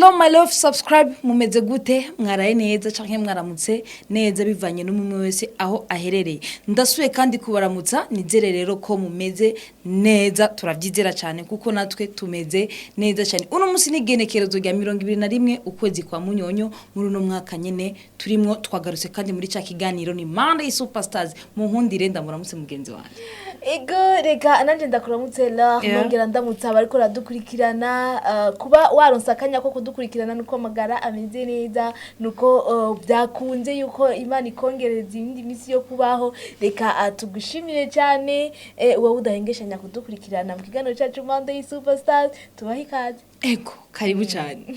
Hello my love, subscribe mumeze gute mwaraye neza canke mwaramutse neza bivanye n'umwe wese aho aherereye. Ndasuye kandi kubaramutsa nizere rero ko mumeze neza turavyizera cyane kuko natwe tumeze neza cyane. Uno musi ni genekerezo rya 21 ukwezi kwa Munyonyo muri no mwaka nyene turimwo twagarutse kandi muri ca kiganiro ni Monday Superstars mu nkundire ndamuramutse mugenzi wanje. Ego reka ananje ndakuramutse la nongera ndamutsa abariko radukurikirana kuba waronsakanya ko kudukurikirana nuko magara ameze neza nuko byakunze yuko Imana ikongereza indi misi yo kubaho reka tugushimire cyane wowe udahengeshanya kudukurikirana mu kiganiro cyacu Monday Superstars tubaha ikaze. Ego karibu cyane.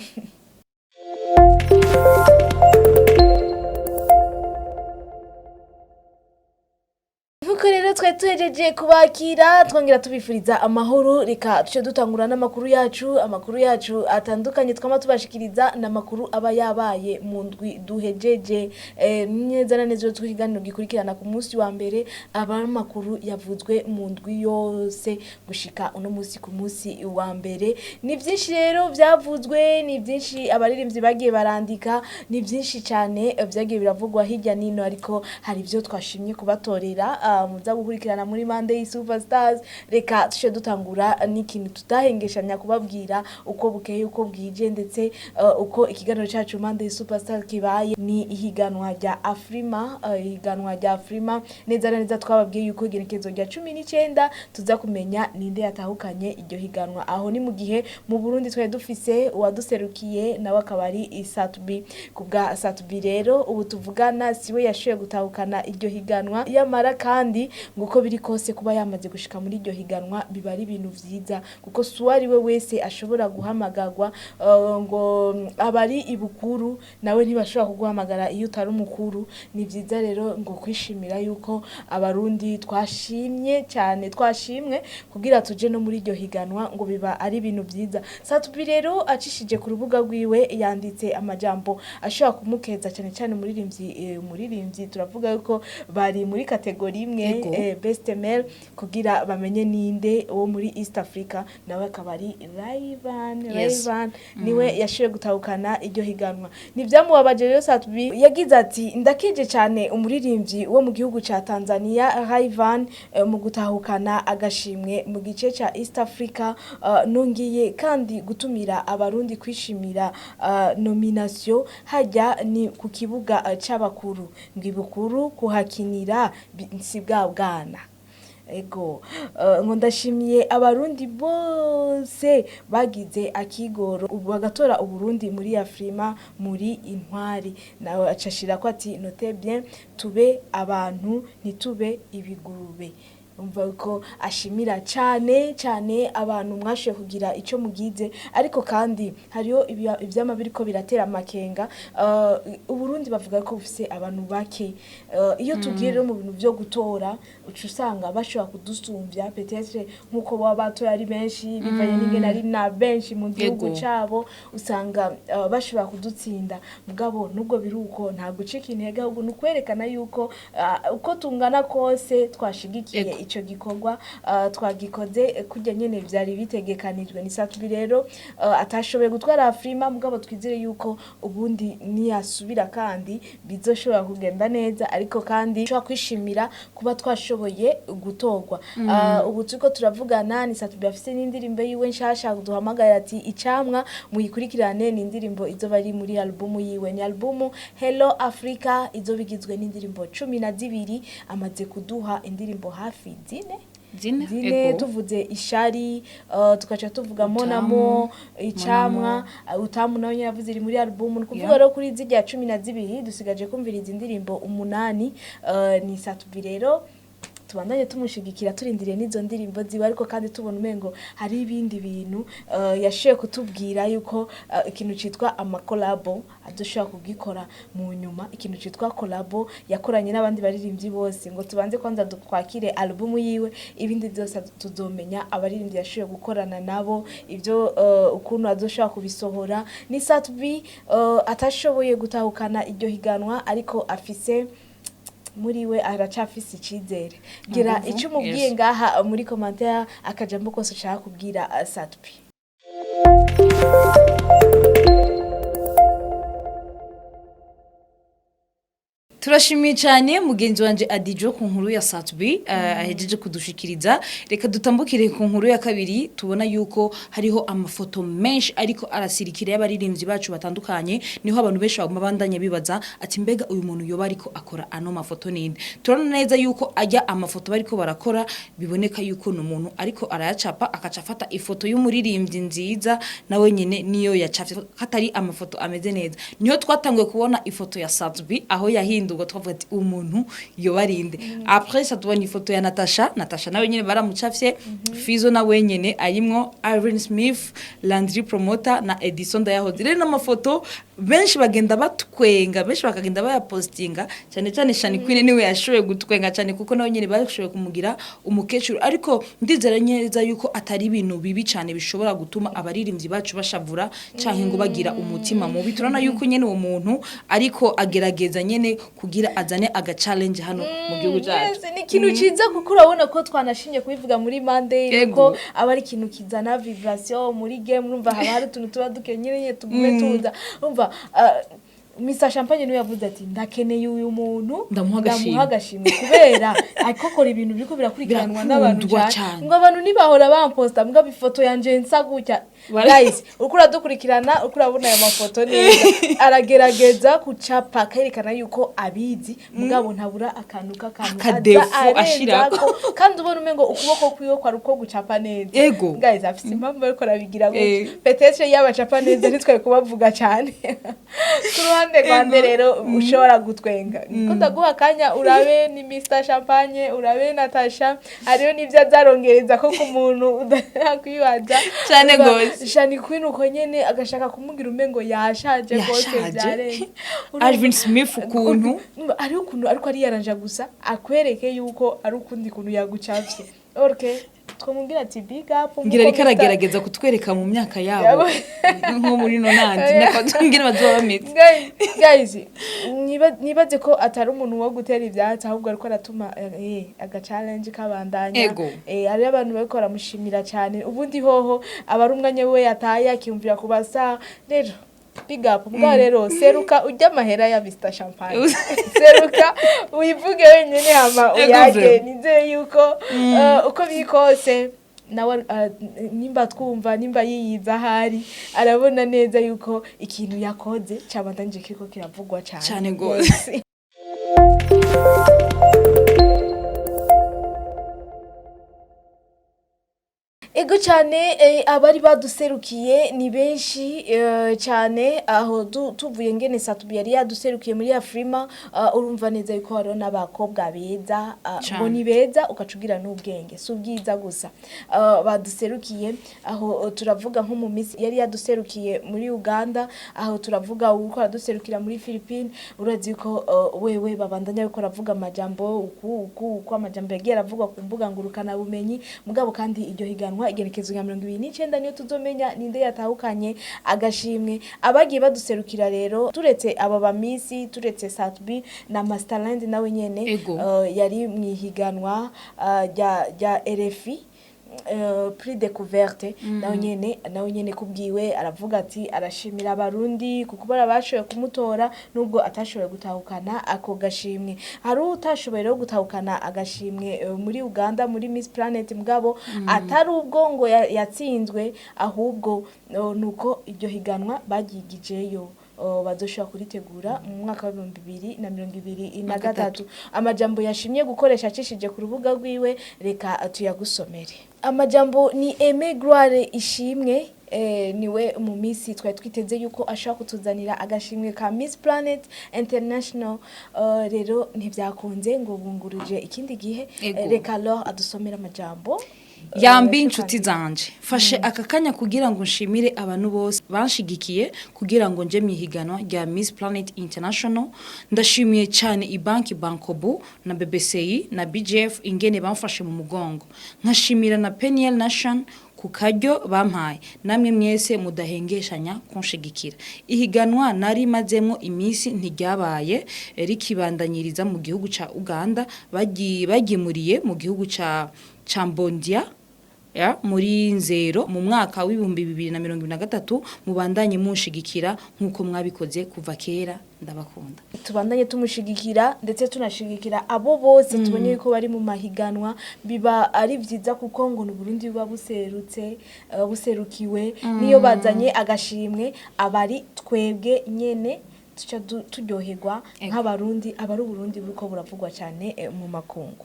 Nuko rero twejeje kubakira twongera tubifuriza amahoro reka tuce dutangura n'amakuru yacu atandukanye twama tubashikiriza n'amakuru aba yabaye mu ndwi duhejeje neza na neza twiganiro gikurikirana ku munsi wa mbere abamakuru yavuzwe mu ndwi yose gushika uno munsi ku munsi wa mbere ni byinshi rero byavuzwe ni byinshi abaririmbyi bagiye barandika ni byinshi cyane byagiye biravugwa hirya nino ariko hari byo twashimye kubatorera muza gukurikirana muri Monday Superstars reka tushe dutangura n'ikintu tutahengeshanya kubabwira uko bukeye uko bwije ndetse uko ikiganiro cyacu Monday Superstars kibaye ni ihiganwa rya Afrima neza neza twababwiye yuko igenekezo rya 19 tuza kumenya ninde yatahukanye iryo higanwa aho ni mu gihe mu Burundi twaye dufise uwaduserukiye nawe akabari Isatubi kubwa Satubi rero ubu tuvugana siwe yashoye gutahukana iryo higanwa yamara kandi nguko biri kose kuba yamaze gushika muri iryo higanwa biba ari ibintu vyiza kuko suwari we wese ashobora guhamagagwa ngo abari ibukuru nawe ntibashobora kuguhamagara iyo utari umukuru ni vyiza rero ngo kwishimira yuko abarundi twashimwe kugira tuje no muri iryo higanwa ngo biba ari ibintu vyiza. Satubi rero acishije ku rubuga rwiwe yanditse amajambo ashobora kumukeza cyane cyane umuririmbyi turavuga yuko bari muri kategori imwe best male kugira bamenye ninde wo muri East Africa nawe akabari Rayvan niwe yashoye gutahukana iryo higanwa nivyamubabaje rero Satubi yagize ati ndakije cyane umuririmbyi wo mu gihugu ca Tanzania Rayvan mu gutahukana agashimwe mu gice ca East Africa nongiye kandi gutumira abarundi kwishimira nomination hajya ni ku kibuga c'abakuru ngibukuru kuhakinira sibwa bwana ego ngo ndashimiye abarundi bose bagize akigoro bagatora uburundi muri Afrima muri intwari nawe acashira ko ati note bien tube abantu ntitube ibigurube umva ko ashimira cyane abantu mwashe kugira ico mugize ariko kandi hariyo ivyama biriko biratera amakenga uburundi bavuga ko bufise abantu bake iyo tugiye mu bintu byo gutora ucusanga bashobora kudusumvya peut-être nkuko baba batoya ari benshi bivanye n'ingene ari na benshi mu gihugu cabo usanga bashobora kudutsinda mugabo nubwo biruko nta gucika intege ahubwo nukwerekana yuko uko tungana kose twashigikiye ico gikorwa twagikoze kujya nyene byari bitegekanijwe ni Satubi rero atashoboye gutwara Afrima mugabo twizire yuko ubundi niyasubira kandi bizoshobora kugenda neza ariko kandi cyo kwishimira kuba twashoboye gutorwa ubu tuko turavugana ni Satubi afise n'indirimbo yiwe nshasha duhamagara ati icamwa muyikurikirane ni indirimbo izo bari muri album yiwe ni album Hello Africa izo bigizwe n'indirimbo 12 amaze kuduha indirimbo hafi zine tuvuze ishari tukaca tuvuga monamo icamwa utamu nawe yavuze iri muri album nukuvuga rero kuri zijya 12 dusigaje kumviriza indirimbo 8 ni Satubi rero tubandanye tumushigikira turindiriye n'izo ndirimbo ziba ariko kandi tubona umengo hari ibindi bintu yashoye kutubwira yuko ikintu citwa amakolabo adushaka kugikora mu nyuma ikintu citwa kolabo yakoranye n'abandi baririmbyi bose ngo tubanze kwanza dukwakire album yiwe ibindi byose tuzomenya abaririmbyi yashoye gukorana nabo ibyo ukuntu adushaka kubisohora ni Satubi atashoboye gutahukana iryo higanwa ariko afise muri we aracafise icizere gira icyo mubwiye ngaha muri commentaire akajambo kose ushaka kubwira Satubi. turashimiye cyane mugenzi wanje Adijo ku nkuru ya Satbi ahejeje kudushikiriza. Reka dutambukire ku nkuru ya kabiri, tubona yuko hariho amafoto menshi ariko arasirikira y'abaririmbyi bacu batandukanye. Niho abantu benshi bagumabandanya bibaza ati mbega uyu muntu yoba ariko akora ano mafoto ninde. Turabona neza yuko ajya amafoto bariko barakora biboneka yuko no muntu ariko arayacapa akacafata ifoto y'umuririmbyi nziza nawe nyene niyo yacafye hatari amafoto ameze neza. Niyo twatanguye kubona ifoto ya Satbi aho yahinduka twavuga ati umuntu yobarinde. Après ça tubona ifoto ya Natasha nawe nyene baramucafye. Fizo nawe nyene arimwo Irene Smith, Landry Promoter na Edison Dayahoze. Rero n'amafoto benshi bagenda batwenga, benshi bakagenda bayapostinga cyane cyane Shani Queen niwe yashoboye gutwenga cyane kuko nawe nyene bashoboye kumugira umukecuru. Ariko ndizera neza yuko atari ibintu bibi cyane bishobora gutuma abaririmbyi bacu bashavura canke ngo bagira umutima mubi. Turana yuko nyene uwo muntu ariko agerageza nyene kugira azane aga challenge hano mu gihugu cyacu. Ni ikintu ciza kuko urabona ko twanashinye kubivuga muri Monday ko aba ari ikintu kizana vibration muri game. Urumva haba hari utuntu tuba dukenyereye tugume tuza. Urumva Mr Champagne niwe yavuze ati ndakeneye uyu muntu ndamuha agashimwe kubera akokora ibintu biriko birakurikiranwa n'abantu cyane ngo abantu nibahora bamposta mbwa bifoto yanje nsa gutya. Guys ukura dukurikirana ukurabona aya mafoto neza aragerageza kucapa kerekana yuko abizi mugabo ntabura akantu akadefu ashirako kandi ubona umengo ukuboko kwiwe kwa ruko gucapa neza. Guys afite impamvu ariko arabigira gutya peut-être yabacapa neza ntitwaye kubavuga cyane Rwanda rero ushobora gutwenga ko ndaguha kanya urabe ni Mr Champagne urabe Natasha ariyo nivyo azarongereza ko ku muntu udakwibaza cyane gose Shani Queen uko nyene agashaka kumugira umengo yashaje gose byare Irene Smith ukuntu ari ukuntu ariko ari yaranja gusa akwereke yuko ari ukundi kuntu yagucafye. Okay twamubwira ati big up ngira reka aragerageza kutwereka mu myaka yabo nko muri nonandi nakatubwira bazoba bameze. Guys nibaze ko atari umuntu wo gutera ibyatsi ahubwo ariko aratuma aga challenge kabandanya. Ari abantu bariko baramushimira cyane ubundi hoho abari umwanya we yataye akiyumvira kubasa rero big up mbwa rero seruka ujya mahera ya Mr Champagne seruka uyivuge wenyene hama uyage nize yuko uko bikose nawe nimba twumva nimba yiyiza hari arabona neza yuko ikintu yakoze cyabandanje kiriko kiravugwa cyane gose. Ego cyane abari baduserukiye ni benshi cyane aho tuvuye ngene Satbi yari yaduserukiye muri Afrima. Urumva neza yuko haro n'abakobwa beza ngo ni beza ukacugira n'ubwenge si ubwiza gusa. Baduserukiye aho turavuga nko mu misi yari yaduserukiye muri Uganda, aho turavuga uko yaduserukira muri Philippines. Urazi ko wewe babandanya yuko ravuga amajambo uko amajambo yagiye aravugwa ku mbuga ngurukana bumenyi mugabo kandi iryo higanwa igerekezo ya 29 niyo tuzomenya ninde yatahukanye agashimwe. Abagiye baduserukira rero turetse aba bamisi turetse Satbi na Masterland nawe nyene yari mwihiganwa ya RFI prix découverte nawe nyene kubwiwe aravuga ati arashimira abarundi kuko barabashoye kumutora nubwo atashoboye gutahukana ako gashimwe. Hari utashoboye rero gutahukana agashimwe muri Uganda muri Miss Planet mugabo atari ubwo ngo yatsinzwe ahubwo nuko iryo higanwa bagigijeyo bazoshobora kuritegura mu mwaka wa 2023. Amajambo yashimye gukoresha acishije ku rubuga rwiwe reka tuyagusomere. Amajambo ni Aimé Gloire ishimwe niwe mu misi twiteze yuko ashaka kutuzanira agashimwe ka Miss Planet International. Rero ntibyakunze ngo bunguruje ikindi gihe reka lo adusomera amajambo. Yambi inshuti zanje fashe akakanya kugira ngo nshimire abantu bose banshigikiye kugira ngo nje mihiganwa rya Miss Planet International. Ndashimiye cyane ibanki Bankobu na BBCI na BGF ingene bamfashe mu mugongo. Nkashimira na Peniel Nation ku karyo bampaye namwe mwese mudahengeshanya kunshigikira. Ihiganwa nari mazemo imisi ntiryabaye rikibandanyiriza mu gihugu ca Uganda bagimuriye mu gihugu ca Chambondia ya muri nzero mu mwaka w'ibihumbi 2023 mubandanye munshigikira nkuko mwabikoze kuva kera ndabakunda tubandanye tumushigikira ndetse tunashigikira abo bose tubonye yuko bari mu mahiganwa biba ari vyiza kuko ngo n'Uburundi buba buserutse buserukiwe niyo bazanye agashimwe abari twebwe nyene tuca turyoherwa nk'abarundi abari Uburundi buriko buravugwa cyane mu makungu.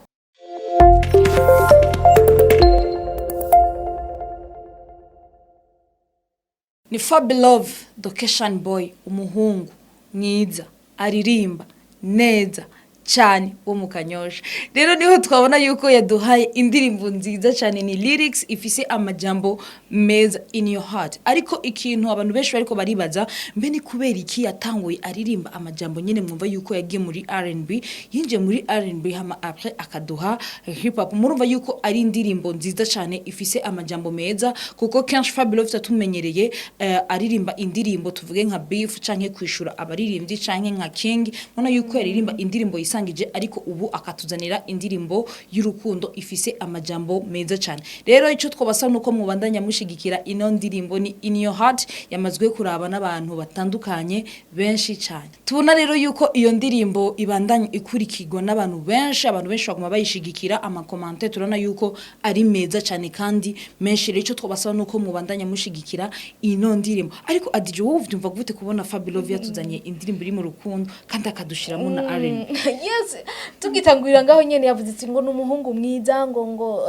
Ni Fabilove Location Boy umuhungu mwiza aririmba neza cyane wo mu Kanyosha. Rero niho twabona yuko yaduhaye indirimbo nziza cyane ni lyrics ifise amajambo meza in your heart. Ariko ikintu abantu benshi bariko baribaza mbe ni kubera iki yatanguye aririmba amajambo nyene mwumva yuko yagiye muri R&B yinje muri R&B hama après akaduha hip hop. Murumva yuko ari indirimbo nziza cyane ifise amajambo meza kuko kenshi Fabilove tatumenyereye aririmba indirimbo tuvuge nka beef canke kwishura abaririmbyi canke nka king. Mona yuko yaririmba indirimbo isangije ariko ubu akatuzanira indirimbo y'urukundo ifise amajambo meza cyane. Rero ico twobasa nuko mubandanya mushigikira ino ndirimbo ni in your heart yamazwe kuraba n'abantu batandukanye benshi cyane. Tubona rero yuko iyo ndirimbo ibandanya ikurikirwa n'abantu benshi baguma bayishigikira ama commentaire turana yuko ari meza cyane kandi menshi. Rero ico twobasa nuko mubandanya mushigikira ino ndirimbo. Ariko adije wowe uvyumva gute kubona Fabilove yatuzanye indirimbo iri mu rukundo kandi akadushiramo na R&B? Yes, tugitangurira ngaho nyene yavuze ngo n'umuhungu mwiza ngo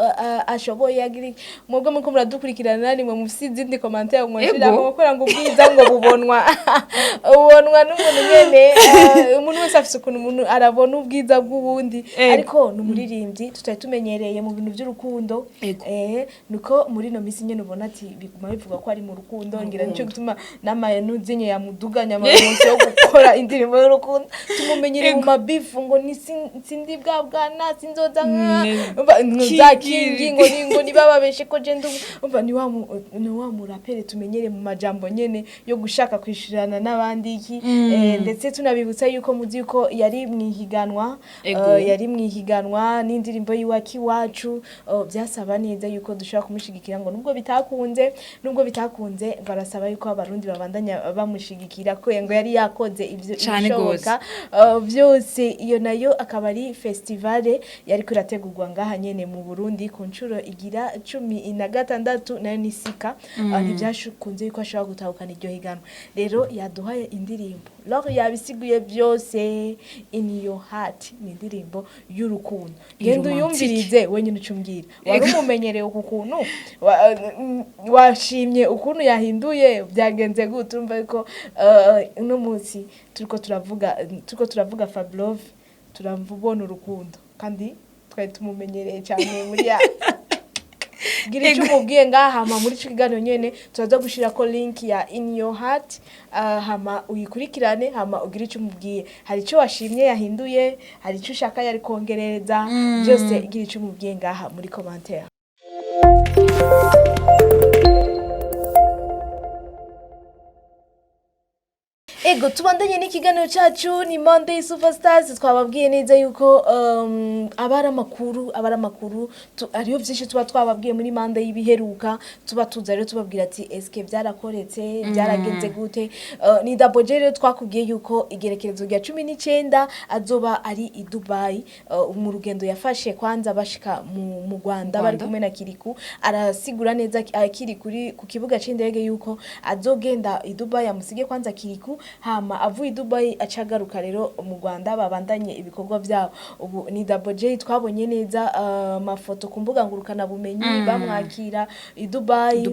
ashoboye yagiri mwebwe muko muradukurikirana nani mwe mufisi izindi commentaire mwashira ngo gukora ngo bwiza ngo bubonwa n'umuntu nyene umuntu wese afise ukuntu umuntu arabona ubwiza bw'ubundi ariko n'umuririmbyi tutari tumenyereye mu bintu by'urukundo nuko muri no misi nyene ubona ati biguma bivuga ko ari mu rukundo ngira nico gutuma n'amayenuzinye yamuduganya amaronse yo gukora indirimbo y'urukundo tumumenyereye mu mabifu ngo ni sindi bwana sinzoza nka kingi ngo ni bababeshe ko je umva ni wa murapere tumenyere mu majambo nyene yo gushaka kwishirana n'abandi iki ndetse tunabibutsa yuko muzi yuko yari mwihiganwa n'indirimbo yiwaki wacu byasaba neza yuko dushaka kumushigikira ngo nubwo bitakunze barasaba yuko abarundi babandanya bamushigikira ko ngo yari yakoze ivyo bishoboka Vyose iyo nayo akaba ari festival yari kurategurwa ngaha nyene mu Burundi ku ncuro igira 16 nayo nisika ntibyashukunze yuko ashobora gutahukana iryo higanwa. Rero yaduhaye indirimbo Lori yabisiguye Vyose in your heart ni indirimbo y'urukundo. Genda uyumvirize wenyine ucumbwira wari umumenyereye ukuntu washimye ukuntu yahinduye byagenze gute urumva yuko uno munsi turiko turavuga Fabilove turamubona urukundo kandi twari tumumenyereye cyane muri ya gira icyo umubwiye ngaha hama muri kiganiro nyene turaza gushira ko link ya in your heart hama uyikurikirane hama ugira icyo umubwiye hari icyo washimye yahinduye hari icyo ushaka yari kongereza byose gira icyo umubwiye ngaha muri commentaire. Ego tubandanye n'ikiganiro cyacu ni Monday Superstars twababwiye neza yuko abara makuru ariyo byinshi tuba twababwiye muri Monday y'ibiheruka tuba tuza rero tubabwira ati eske byarakoretse byaragenze gute ni daboje rero twakubwiye yuko igerekerezo rya 19 azoba ari i Dubai mu rugendo yafashe kwanza bashika mu Rwanda bari kumwe na Kiriku arasigura neza akiri kuri ku kibuga c'indege yuko azogenda i Dubai amusige kwanza Kiriku hama avuye Dubai acagaruka rero mu Rwanda babandanye ibikorwa byabo. Ubu ni Double J twabonye neza amafoto ku mbuga ngurukana bumenyi bamwakira i Dubai.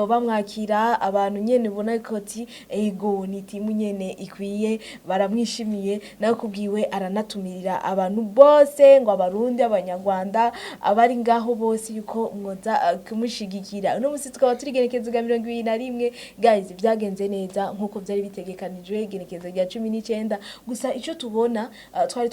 Bamwakira abantu nyene ubona ko ati ego ni timu nyene ikwiye baramwishimiye nayo kubwiwe aranatumirira abantu bose ngo abarundi abanyarwanda abari ngaho bose yuko mwoza kumushigikira. Uno musi tukaba turigerekezo ga 21 guys byagenze neza nkuko byari bitegekanije bitegekanijwe igenekerezo rya 19 gusa ico tubona twari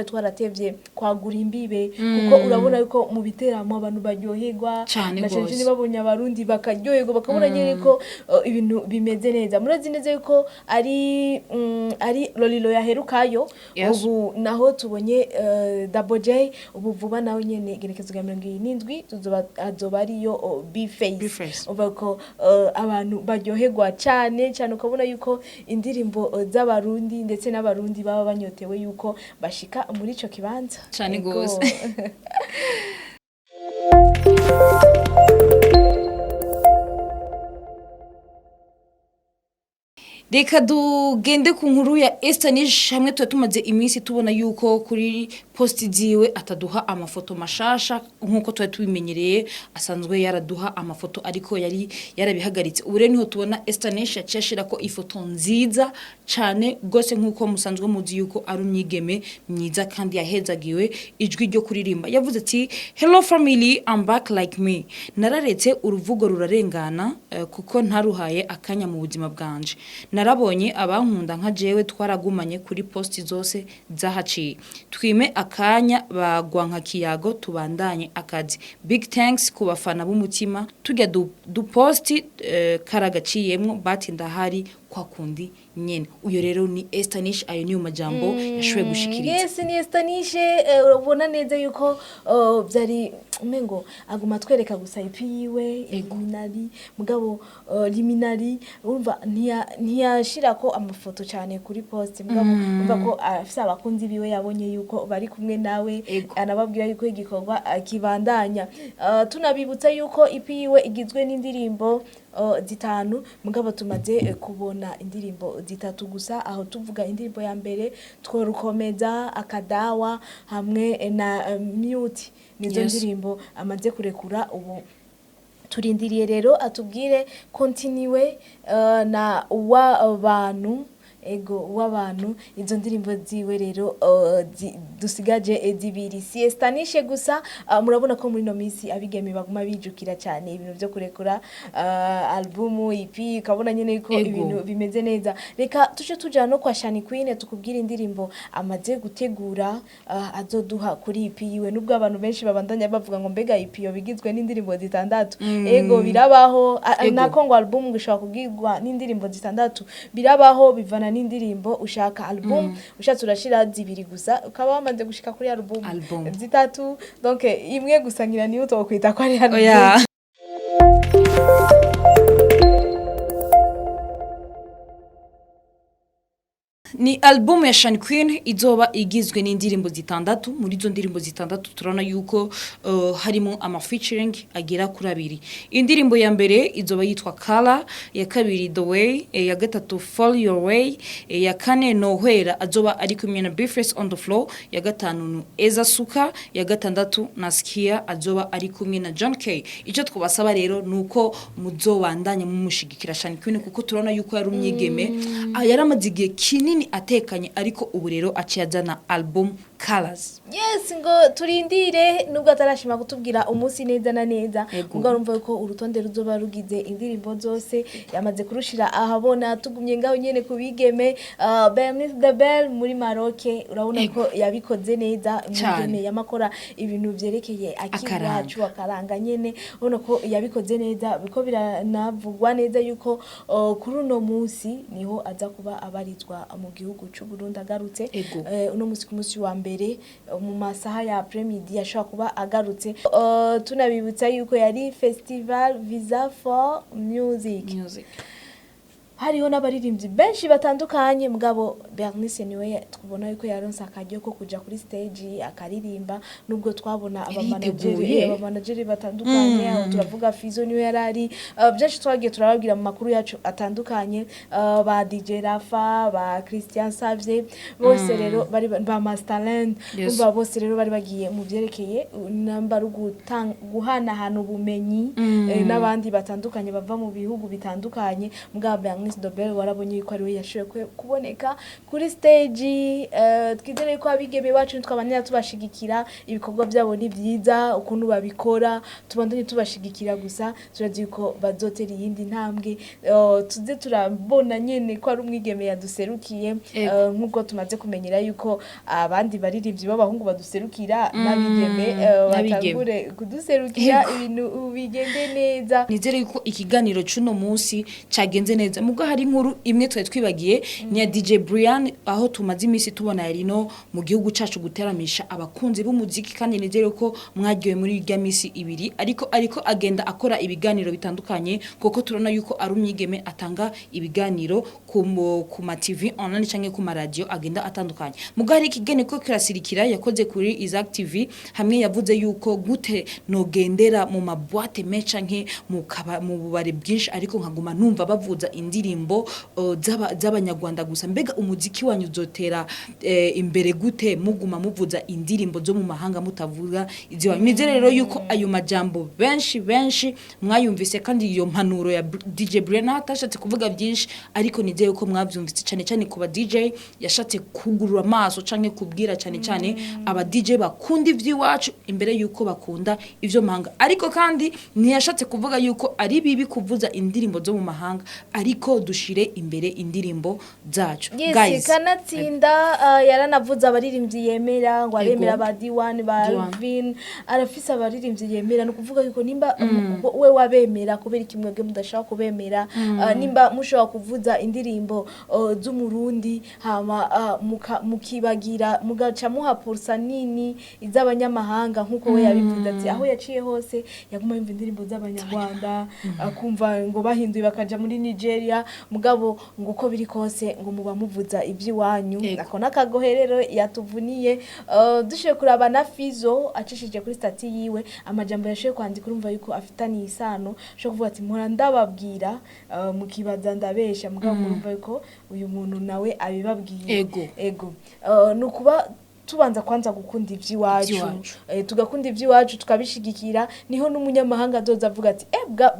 twaratevye kwagura imbibe kuko urabona yuko mu biteramo abantu baryoherwa nacanje nibabonye abarundi bakaryoherwa bakabona nyene ko ibintu bimeze neza murazi neza yuko ari lolilo yaherukayo ubu naho tubonye Double J ubu vuba nawe nyene igenekezo rya 27 azoba ariyo B-Face ubako abantu baryoherwa cyane ukabona yuko indirimbo z'abarundi ndetse n'abarundi baba banyotewe yuko bashika muri ico kibanza cyane gose Reka dugende ku nkuru ya Estanish hamwe tumaze iminsi tubona yuko kuri posti ziwe ataduha amafoto mashasha nkuko twari tubimenyereye asanzwe yaraduha amafoto ariko yari yarabihagaritse ubu rero niho tubona Estanish yacashira ko ifoto nziza cyane gose nkuko musanzwe muzi yuko ari umyigeme myiza kandi yahezagiwe ijwi ryo kuririmba yavuze ati hello family I'm back like me nararetse uruvugo rurarengana kuko ntaruhaye akanya mu buzima bwanje narabonye abankunda nka jewe twaragumanye kuri posti zose zahaciye twime akanya bagwa nka kiyago tubandanye akazi big thanks ku bafana b'umutima tujya du posti karagaciyemwo bati ndahari kwa kundi nyene uyo rero ni Estanish ayo niyo majambo yashoboye gushikiriza yes ni Estanish urabona neza yuko byari umengo aguma twereka gusa ipi yiwe liminari mugabo liminari urumva ntiyashira ko amafoto cyane kuri post mugabo urumva ko afisa abakunzi biwe yabonye yuko bari kumwe nawe anababwira yuko igikorwa kibandanya tunabibutsa yuko ipi yiwe igizwe n'indirimbo zitanu mugabo tumaze kubona indirimbo zitatu gusa aho tuvuga indirimbo ya mbere tworukomeza akadawa hamwe na mute nizo ndirimbo amaze kurekura ubu turindiriye rero atubwire continue na w'abantu w'abantu izo ndirimbo ziwe rero dusigaje zibiri si Estanish gusa murabona ko muri no minsi abigeme baguma bijukira cyane ibintu byo kurekura album EP kabona nyene ko ibintu bimeze neza reka tuje tujana no kwa Shani Queen tukubwira indirimbo amaze gutegura azoduha kuri EP yiwe nubwo abantu benshi babandanya bavuga ngo mbega EP yo bigizwe n'indirimbo zitandatu birabaho nako ngo album gushaka kubwirwa n'indirimbo zitandatu birabaho bivana n'indirimbo ushaka album ushatse urashira zibiri gusa ukaba wamaze gushika kuri album zitatu donc imwe gusangira niyo utokwita ko ari album ni album ya Shani Queen izoba igizwe n'indirimbo zitandatu muri zo ndirimbo zitandatu turabona yuko harimo ama featuring agera kuri abiri indirimbo ya mbere izoba yitwa Color ya kabiri The Way ya gatatu Fall Your Way ya kane Nohwera azoba ari kumwe na B-Face on the Floor ya gatanu Eza Suka ya gatandatu Nasikia azoba ari kumwe na John K ico twabasaba rero nuko muzobandanya mumushigikira Shani Queen kuko turabona yuko yari umyigeme yaramazigiye kinini atekanye ariko ubu rero aciyazana album Colors yes ngo turindire nubwo atarashima kutubwira umunsi neza na neza ngo urumva ko urutonde ruzoba rugize indirimbo zose yamaze kurushira ahabona tugumye ngaho nyene kubigeme Bernice de Bell muri Maroc urabona ko yabikoze neza umugeme yamakora ibintu vyerekeye akiwacu akaranga nyene ubona ko yabikoze neza biko biranavugwa neza yuko kuri uno munsi niho aza kuba abarizwa mu gihugu cy'u Burundi agarutse uno munsi ku munsi wa mbere mu masaha ya après-midi yashaka kuba agarutse tunabibutsa yuko yari festival Visa for Music hariho n'abaririmbyi benshi batandukanye mugabo Bernice niwe twabona yuko yaronse akajyo ko kuja kuri stage akaririmba nubwo twabona abamanageri batandukanye aho turavuga Fizo niwe yarari byinshi twagiye turababwira mu makuru yacu atandukanye ba DJ Rafa ba Christian Savye bose rero bari ba Masterland umva bose rero bari bagiye mu byerekeye namba guhana hano ubumenyi n'abandi batandukanye bava mu bihugu bitandukanye mugabo Miss Dobel warabonye yuko ari we yashoboye kuboneka kuri stage twizere ko abigeme bacu twabanira tubashigikira ibikorwa byabo ni byiza ukuntu babikora tubandanye tubashigikira gusa turazi yuko bazotera iyindi ntambwe tuze turabona nyene ko ari umwigeme yaduserukiye nkuko tumaze kumenyera yuko abandi baririmbyi b'abahungu baduserukira n'abigeme batangure kuduserukira ibintu bigende neza nizere yuko ikiganiro cuno munsi cagenze neza mugo hari inkuru imwe twa twibagiye ni ya DJ Brian aho tumaze imisi tubona yarino mu gihugu cacu guteramisha abakunzi b'umuziki kandi nizere ko mwagiye muri irya misi ibiri ariko agenda akora ibiganiro bitandukanye kuko turona yuko ari umwigeme atanga ibiganiro ku ma TV online canke ku ma radio agenda atandukanye mugo hari ikigene ko kirasirikira yakoze kuri Isaac TV hamwe yavuze yuko gute nogendera mu mabwate mecha nke mu bubare bwinshi ariko nkaguma numva bavuza indirimbo z'abanyarwanda gusa mbega umuziki wanyu uzotera imbere gute muguma muvuza indirimbo zo mu mahanga mutavuga iziwa nizere rero yuko ayo majambo benshi mwayumvise kandi iyo mpanuro ya DJ Brian atashatse kuvuga byinshi ariko nizeye ko mwavyumvise cyane kuba DJ yashatse kugurura amaso canke kubwira cyane aba DJ bakunda ivy'iwacu imbere yuko bakunda ivyo mahanga ariko kandi ntiyashatse kuvuga yuko ari bibi kuvuza indirimbo zo mu mahanga ariko dushire imbere indirimbo zacu guys kanatsinda yaranavuza abaririmbyi yemera ngo aremera ba D1 ba Vin arafisa abaririmbyi yemera no kuvuga yuko nimba we wabemera kubera kimwege mudashaka kubemera nimba mushobora kuvuza indirimbo z'umurundi hama mukibagira mugaca muha pursa nini iz'abanyamahanga nkuko we yabivuze ati aho yaciye hose yaguma yumva indirimbo z'abanyarwanda akumva ngo bahinduye bakaja muri Nigeria mugabo ngo uko biri kose ngo muba muvuza iby'iwanyu nako nakagoherero yatuvuniye dushiye kuraba na Fizo acishije kuri stati yiwe amajambo yashoye kwandika urumva yuko afitani isano sho kuvuga ati mpora ndababwira mukibaza ndabesha mugabo murumva yuko uyu muntu nawe abibabwiye ego nukuba tubanza kwanza gukunda ivy'iwacu tugakunda ivy'iwacu tukabishigikira niho n'umunyamahanga azoza avuga ati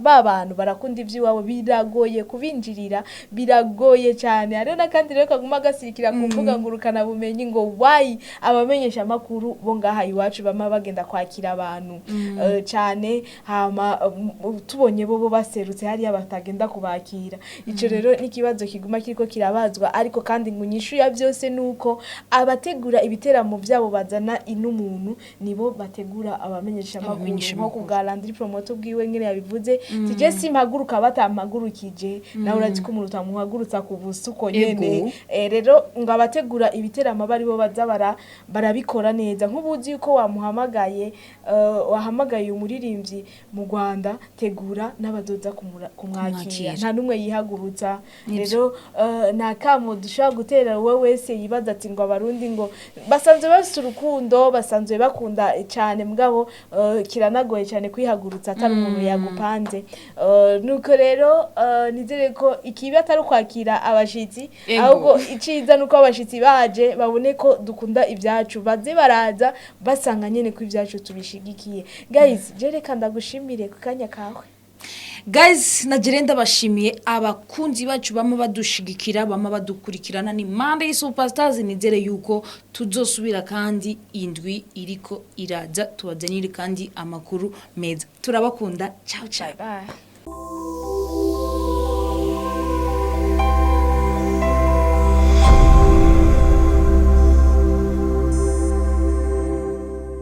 babantu barakunda ivy'iwabo biragoye kubinjirira biragoye cyane ariyo nakandi rero kaguma gasirikira kumvuga ngurukana bumenyi ngo why abamenyesha makuru bo ngaha iwacu bama bagenda kwakira abantu cyane hama tubonye bo baserutse hari abatagenda kubakira ico rero nikibazo kiguma kiriko kirabazwa ariko kandi ngunyishu ya Vyose nuko abategura ibitera mu byabo bazana inumuntu nibo bategura abamenyesha makuru nko kugalandiri promote bwiwe ngene yabivuze tije simpaguruka batampagurukije nawe urazi ko umuntu tamuhagurutsa ku busuko nyene rero ngo abategura ibiteramo bari bo baza barabikora neza nk'ubuzi yuko wamuhamagaye wahamagaye umuririmbyi mu Rwanda tegura n'abadoza kumwakira nta numwe yihagurutsa rero nakamo dushaka gutera wowe wese yibaza ati ngo abarundi ngo basanzwe bafite urukundo basanzwe bakunda cyane mugabo kiranagoye cyane kwihagurutsa atari umuntu yagupanze nuko rero nizere ko ikibi atari kwakira abashitsi ahubwo iciza nuko abashitsi baje babone ko dukunda ibyacu baze baraza basanga nyene ko ibyacu tubishigikiye guys jereka ndagushimire ku kanya kawe guys nagerenda bashimiye abakunzi bacu bama badushigikira bama badukurikirana ni Monday Superstars nizere yuko tuzosubira kandi indwi iriko iraza tubazanire kandi amakuru meza turabakunda ciao ciao bye